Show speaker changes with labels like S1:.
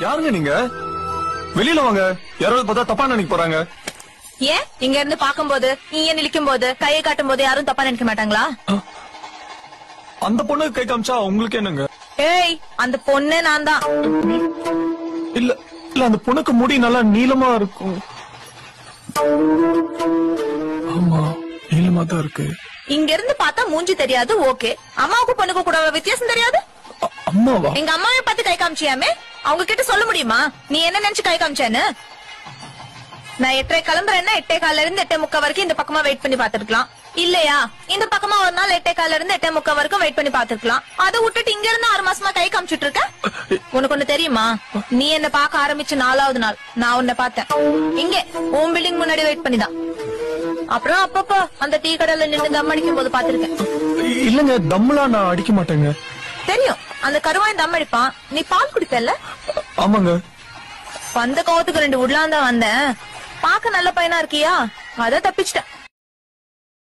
S1: யாருங்க நீங்க? வெளியில வாங்க. யாராவது பார்த்தா தப்பா நினைக்க போறாங்க.
S2: ஏன் இங்க இருந்து பாக்கும்போது நீங்க நிற்கும் போது கையை காட்டும் போது யாரும் தப்பா நினைக்க மாட்டாங்களா?
S1: அந்த பொண்ணு கை காமிச்சா உங்களுக்கு என்னங்க?
S2: ஏய், அந்த பொண்ணே நான் தான்.
S1: இல்ல இல்ல, அந்த பொண்ணுக்கு முடி நல்லா நீளமா இருக்கும். ஆமா, நீளமா தான் இருக்கு.
S2: இங்க இருந்து பார்த்தா மூஞ்சி தெரியாது, ஓகே. அம்மாவுக்கு பொண்ணுக்கு கூட வித்தியாசம் தெரியாது.
S1: அம்மாவா?
S2: எங்க அம்மாவை பார்த்து கை காமிச்சியாமே, அவங்க கிட்ட சொல்ல முடியுமா நீ என்ன நினைச்சு கை காமிச்சேன்னு? நான் 8:30 கிளம்புறேன்னா 8:15 இருந்து 8:45 வரைக்கும் இந்த பக்கமா வெயிட் பண்ணி பாத்துருக்கலாம். இல்லையா இந்த பக்கமா ஒரு நாள் 8:15 இருந்து 8:45 வரைக்கும் வெயிட் பண்ணி பாத்துருக்கலாம். அதை விட்டுட்டு இங்க இருந்து 6 மாசமா கை காமிச்சிட்டு இருக்க. உனக்கு ஒண்ணு தெரியுமா? நீ என்ன பாக்க ஆரம்பிச்சு 4வது நாள் நான் உன்னை பார்த்தேன். இங்கே உன் பில்டிங் முன்னாடி வெயிட் பண்ணிதான். அப்புறம் அப்பப்போ அந்த டீ கடையில நின்று தம் அடிக்கும் போது பாத்துருக்கேன்.
S1: இல்லங்க, தம்லாம் நான் அடிக்க மாட்டேங்க.
S2: தெரியும், அந்த கருவாய் தம் அடிப்பான். நீ பால் குடிப்பல்ல?
S1: ஆமாங்க.
S2: வந்த கோவத்துக்கு 2 உட்லான் தான் வந்தேன். பாக்க நல்ல பையனா இருக்கியா, அத தப்பிச்சிட்டேன்.